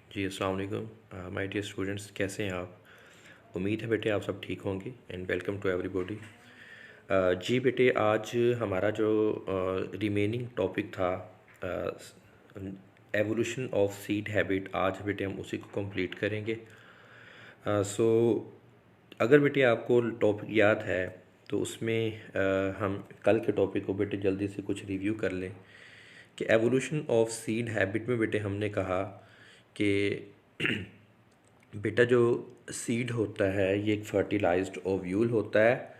जी अस्सलाम वालेकुम my dear students, कैसे हैं आप। उम्मीद है बेटे आप सब ठीक होंगे एंड वेलकम टू एवरीबॉडी। जी बेटे, आज हमारा जो रिमेनिंग टॉपिक था एवोल्यूशन ऑफ सीड हैबिट, आज बेटे हम उसी को कंप्लीट करेंगे। सो अगर बेटे आपको टॉपिक याद है तो उसमें हम कल के टॉपिक को बेटे जल्दी से कुछ रिव्यू कर लें कि एवोल्यूशन ऑफ सीड हैबिट में बेटे हमने कहा कि बेटा जो सीड होता है ये एक फर्टिलाइज्ड ओव्यूल होता है।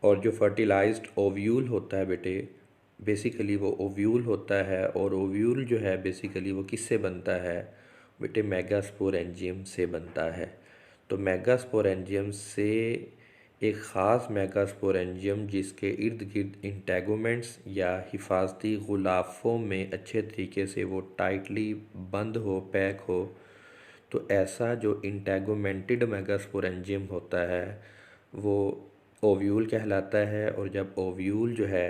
और जो फर्टिलाइज्ड ओव्यूल होता है बेटे, बेसिकली वो ओव्यूल होता है, और ओव्यूल जो है बेसिकली वो किससे बनता है बेटे, मेगास्पोरेंजियम से बनता है। तो मेगास्पोरेंजियम से एक ख़ास मेगास्पोरेंजियम जिसके इर्द गिर्द इंटेगोमेंट्स या हिफाजती गुलाफों में अच्छे तरीके से वो टाइटली बंद हो, पैक हो, तो ऐसा जो इंटेगोमेंटेड मेगास्पोरेंजियम होता है वो ओव्यूल कहलाता है। और जब ओव्यूल जो है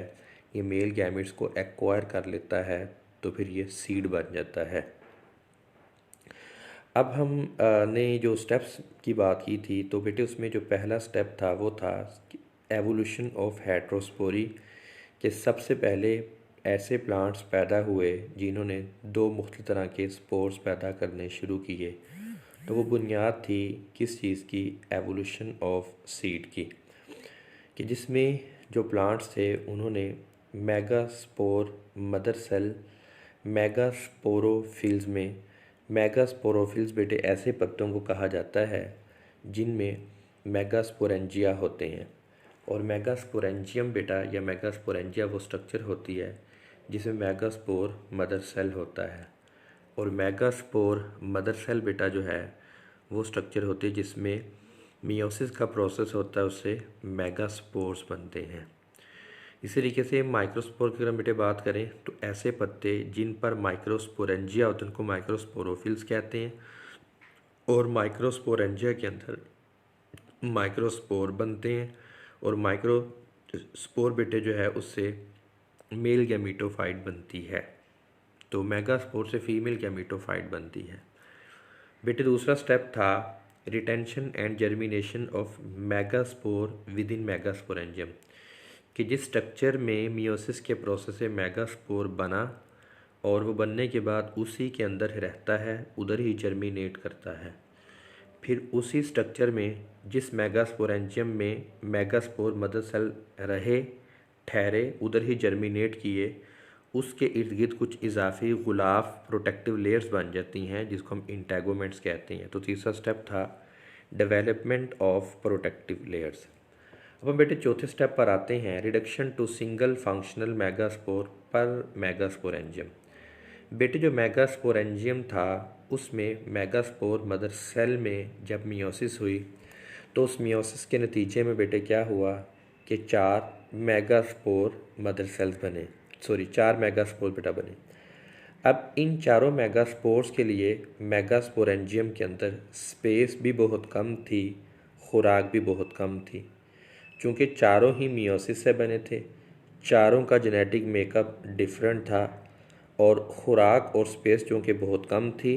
ये मेल गैमेट्स को एक्वायर कर लेता है तो फिर ये सीड बन जाता है। अब हम ने जो स्टेप्स की बात की थी तो बेटे उसमें जो पहला स्टेप था वो था एवोल्यूशन ऑफ हेट्रोस्पोरी, कि सबसे पहले ऐसे प्लांट्स पैदा हुए जिन्होंने दो मुख्तलिफ तरह के स्पोर्स पैदा करने शुरू किए। तो वो बुनियाद थी किस चीज़ की, एवोल्यूशन ऑफ सीड की, कि जिसमें जो प्लांट्स थे उन्होंने मेगास्पोर मदर सेल, मेगास्पोरोफिल्स में, मेगास्पोरोफिल्स बेटे ऐसे पत्तों को कहा जाता है जिनमें मेगास्पोरेंजिया होते हैं। और मेगास्पोरेंजियम बेटा या मेगास्पोरेंजिया वो स्ट्रक्चर होती है जिसमें मेगास्पोर मदर सेल होता है। और मेगास्पोर मदर सेल बेटा जो है वो स्ट्रक्चर होती है जिसमें मियोसिस का प्रोसेस होता है, उससे मेगास्पोर्स बनते हैं। इसी तरीके से माइक्रोस्पोर की अगर हम बेटे बात करें तो ऐसे पत्ते जिन पर माइक्रोस्पोरेंजिया होते हैं उनको माइक्रोस्पोरोफिल्स कहते हैं। और माइक्रोस्पोरेंजिया के अंदर माइक्रोस्पोर बनते हैं, और माइक्रोस्पोर बेटे जो है उससे मेल गैमीटोफाइट बनती है। तो मेगास्पोर से फीमेल गैमीटोफाइट बनती है। बेटे दूसरा स्टेप था retention and germination of megaspore within megasporangium, कि जिस स्ट्रक्चर में मियोसिस के प्रोसेस से मेगास्पोर बना और वो बनने के बाद उसी के अंदर रहता है, उधर ही जर्मिनेट करता है। फिर उसी स्ट्रक्चर में जिस मेगास्पोरेंजियम में मेगास्पोर मदर सेल रहे, ठहरे, उधर ही जर्मिनेट किए, उसके इर्द गिर्द कुछ इजाफी गुलाफ प्रोटेक्टिव लेयर्स बन जाती हैं जिसको हम इंटेगोमेंट्स कहते हैं। तो तीसरा स्टेप था डेवलपमेंट ऑफ प्रोटेक्टिव लेयर्स। अब हम बेटे चौथे स्टेप पर आते हैं, reduction to single functional megaspore पर मेगास्पोरेंजियम। बेटे जो मेगास्पोरेंजियम था उसमें मेगास्पोर मदर सेल में जब मियोसिस हुई तो उस मियोसिस के नतीजे में बेटे क्या हुआ कि चार मेगास्पोर मदर सेल्स बने, सॉरी 4 मेगास्पोर बेटा बने। अब इन चारों मेगास्पोर्स के लिए मेगास्पोरेंजियम के अंदर स्पेस भी बहुत कम थी, खुराक भी बहुत कम थी। चूँकि चारों ही मियोसिस से बने थे, चारों का जेनेटिक मेकअप डिफरेंट था, और खुराक और स्पेस चूँकि बहुत कम थी,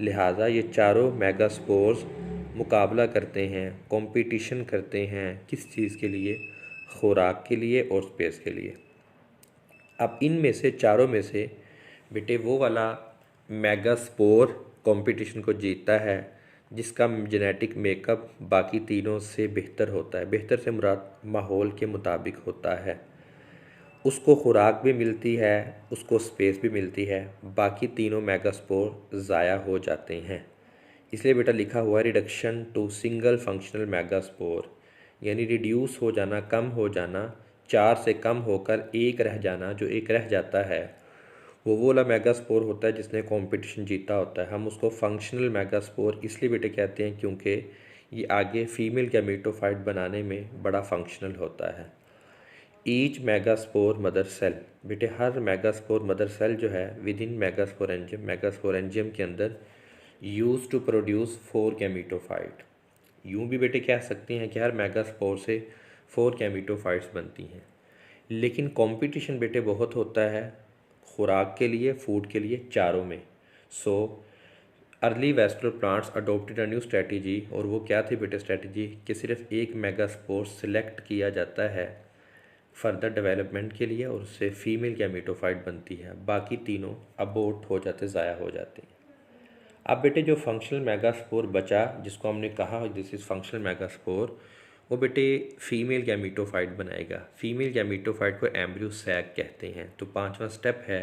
लिहाजा ये चारों मेगास्पोर्स मुकाबला करते हैं, कंपटीशन करते हैं किस चीज़ के लिए, खुराक के लिए और स्पेस के लिए। अब इनमें से चारों में से बेटे वो वाला मेगास्पोर कंपटीशन को जीतता है जिसका जेनेटिक मेकअप बाकी तीनों से बेहतर होता है। बेहतर से मुराद माहौल के मुताबिक होता है, उसको खुराक भी मिलती है, उसको स्पेस भी मिलती है, बाकी तीनों मेगास्पोर ज़ाया हो जाते हैं। इसलिए बेटा लिखा हुआ है reduction to single functional megaspore, यानी रिड्यूस हो जाना, कम हो जाना, 4 से कम होकर एक रह जाना। जो एक रह जाता है वो वाला मेगास्पोर होता है जिसने कंपटीशन जीता होता है। हम उसको फंक्शनल मेगास्पोर इसलिए बेटे कहते हैं क्योंकि ये आगे फीमेल गैमेटोफाइट बनाने में बड़ा फंक्शनल होता है। ईच मेगास्पोर मदर सेल, बेटे हर मेगास्पोर मदर सेल जो है विद इन मेगास्पोरेंजियम, मेगास्पोरेंजियम के अंदर यूज टू प्रोड्यूस 4 गैमेटोफाइट। यूँ भी बेटे कह सकते हैं कि हर मेगास्पोर से 4 गैमेटोफाइट्स बनती हैं। लेकिन कंपटीशन बेटे बहुत होता है खुराक के लिए, फूड के लिए, चारों में। So early vascular plants adopted a new strategy, और वो क्या थी बेटे स्ट्रेटजी कि सिर्फ एक मेगास्पोर सिलेक्ट किया जाता है फर्दर डेवलपमेंट के लिए और उससे फीमेल गैमेटोफाइट बनती है, बाकी तीनों अबोर्ट हो जाते, ज़ाया हो जाते हैं। अब बेटे जो फंक्शनल मेगास्पोर बचा जिसको हमने कहा दिस इज़ फंक्शनल मेगास्पोर, वो बेटे फीमेल गैमेटोफाइट बनाएगा। फीमेल गैमेटोफाइट को एम्ब्रियो सैक कहते हैं। तो पांचवा स्टेप है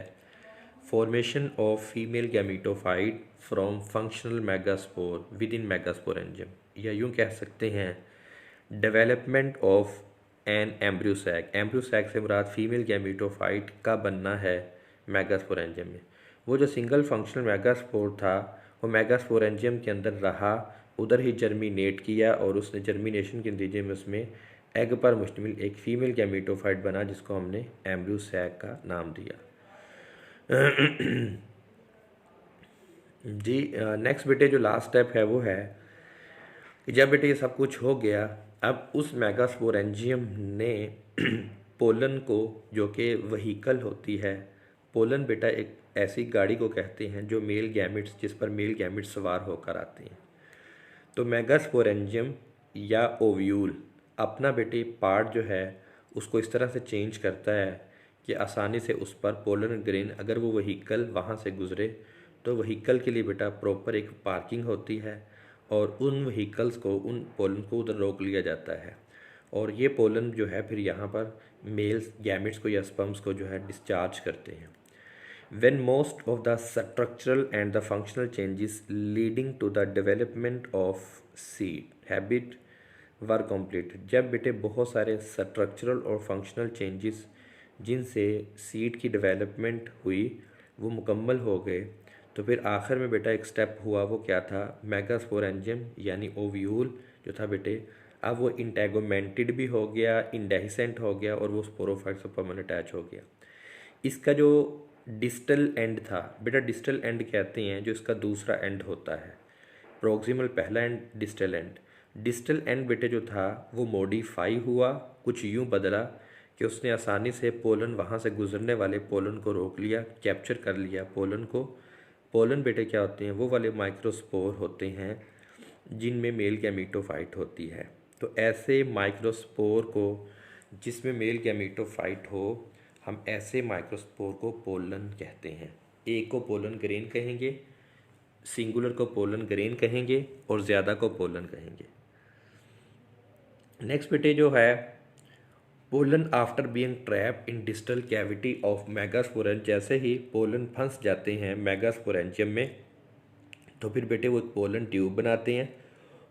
formation of female gametophyte from functional megaspore within megasporangium, या यूँ कह सकते हैं development of an embryo sac. Embryo sac से मुराद फीमेल गैमेटोफाइट का बनना है मेगास्पोरेंजियम में। वो जो सिंगल फंक्शनल मेगास्पोर था वो मेगास्पोरेंजियम के अंदर रहा, उधर ही जर्मिनेट किया और उसने जर्मिनेशन के नतीजे में उसमें एग पर मुश्तमिल एक फीमेल गैमेटोफाइट बना जिसको हमने एम्ब्रियो सैक का नाम दिया। जी नेक्स्ट बेटे जो लास्ट स्टेप है वो है कि जब बेटे ये सब कुछ हो गया, अब उस मेगास्पोरेंजियम ने पोलन को, जो कि वहीकल होती है, पोलन बेटा एक ऐसी गाड़ी को कहते हैं जो मेल गैमेट्स, जिस पर मेल गैमेट्स सवार होकर आते हैं। तो मेगास्पोरेंजियम या ओव्यूल अपना बेटे पार्ट जो है उसको इस तरह से चेंज करता है कि आसानी से उस पर पोलन ग्रेन, अगर वो वहीकल वहाँ से गुजरे तो वहीकल के लिए बेटा प्रॉपर एक पार्किंग होती है और उन वहीकल्स को, उन पोलन को उधर रोक लिया जाता है और ये पोलन जो है फिर यहाँ पर मेल्स गैमेट्स को या स्पर्म्स को जो है डिस्चार्ज करते हैं। When most of the structural and the functional changes leading to the development of seed habit were completed, जब बेटे बहुत सारे स्ट्रक्चरल और फंक्शनल चेंजेस जिनसे सीड की डेवलपमेंट हुई वो मुकम्मल हो गए, तो फिर आखिर में बेटा एक स्टेप हुआ, वो क्या था, मेगास्पोरेंजियम यानी ओव्यूल जो था बेटे, अब वो इंटेगोमेंटेड भी हो गया, इंडेहिसेंट हो गया और वो स्पोरोफाइट से परमानेंट अटैच हो गया। इसका जो डिस्टल एंड था बेटा, डिस्टल एंड कहते हैं जो इसका दूसरा एंड होता है, प्रोक्सिमल पहला and, distal end. Distal end बेटे जो था वो मॉडिफाई हुआ, कुछ यूँ बदला कि उसने आसानी से पोलन, वहाँ से गुजरने वाले पोलन को रोक लिया, कैप्चर कर लिया पोलन को। पोलन बेटे क्या होते हैं, वो वाले माइक्रोस्पोर होते हैं जिनमें मेल गैमेटोफाइट होती है। तो ऐसे माइक्रोस्पोर को जिसमें मेल गैमेटोफाइट हो, हम ऐसे माइक्रोस्पोर को पोलन कहते हैं। एक को पोलन ग्रेन कहेंगे, सिंगुलर को पोलन ग्रेन कहेंगे और ज़्यादा को पोलन कहेंगे। नेक्स्ट बेटे जो है pollen after being trap in distal cavity of megasporangium, जैसे ही पोलन फंस जाते हैं मेगास्पोरेंजियम में तो फिर बेटे वो पोलन ट्यूब बनाते हैं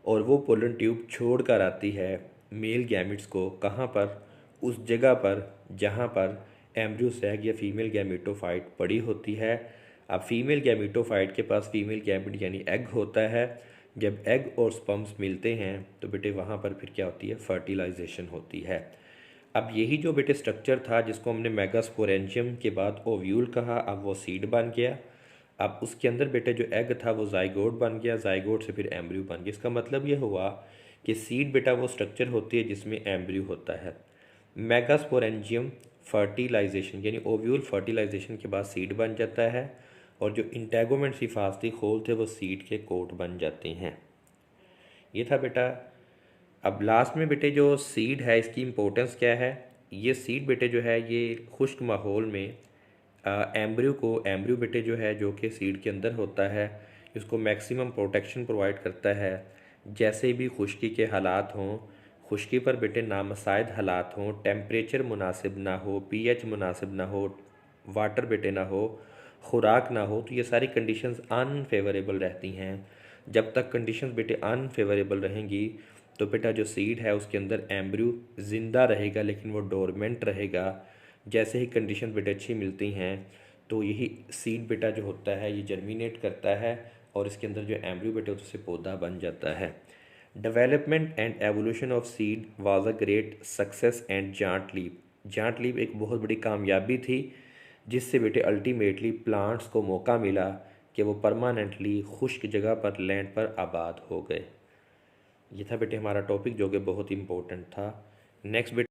और वो पोलन ट्यूब छोड़ कर आती है मेल गैमेट्स को, कहाँ पर, उस जगह पर जहाँ पर एम्ब्रियो सैक या फीमेल गैमेटोफाइट पड़ी होती है। अब फीमेल गैमेटोफाइट के पास फीमेल गैमेट यानी एग होता है, जब एग और स्पर्म्स मिलते हैं तो बेटे वहाँ पर फिर क्या होती है, फर्टिलाइजेशन होती है। अब यही जो बेटे स्ट्रक्चर था जिसको हमने मेगास्पोरेंजियम के बाद ओव्यूल कहा, अब वो सीड बन गया। अब उसके अंदर बेटे जो एग था वो जाइगोट बन गया, जाइगोट से फिर एम्ब्रियो बन गया। इसका मतलब ये हुआ कि सीड बेटा वो स्ट्रक्चर होती है जिसमें एम्ब्रियो होता है। मेगास्पोरेंजियम फर्टिलाइजेशन यानी ओव्यूल फर्टिलाइजेशन के बाद सीड बन जाता है और जो इंटेगोमेंट्स हिफाजती खोल थे वो सीड के कोट बन जाते हैं। ये था बेटा। अब लास्ट में बेटे जो सीड है इसकी इम्पोर्टेंस क्या है, ये सीड बेटे जो है ये खुश्क माहौल में एम्ब्रियो बेटे जो है जो कि सीड के अंदर होता है, इसको मैक्सिमम प्रोटेक्शन प्रोवाइड करता है। जैसे भी खुश्की के हालात हों, खुश्की पर बेटे नामसाइद हालात हों, टेम्परेचर मुनासिब ना हो, पीएच मुनासिब ना हो, वाटर बेटे ना हो, खुराक ना हो, तो ये सारी कंडीशंस अनफेवरेबल रहती हैं। जब तक कंडीशंस बेटे अनफेवरेबल रहेंगी तो बेटा जो सीड है उसके अंदर एम्ब्रियो ज़िंदा रहेगा लेकिन वो डोरमेंट रहेगा। जैसे ही कंडीशन बेटे अच्छी मिलती हैं तो यही सीड बेटा जो होता है ये जर्मिनेट करता है और इसके अंदर जो एम्ब्रियो बेटे उससे पौधा बन जाता है। Development and evolution of seed was a great success and giant leap. Giant leap एक बहुत बड़ी कामयाबी थी जिससे बेटे अल्टीमेटली प्लांट्स को मौका मिला कि वो परमानेंटली खुश्क जगह पर, लैंड पर आबाद हो गए। ये था बेटे हमारा टॉपिक जो कि बहुत इंपॉर्टेंट था। नेक्स्ट बेटे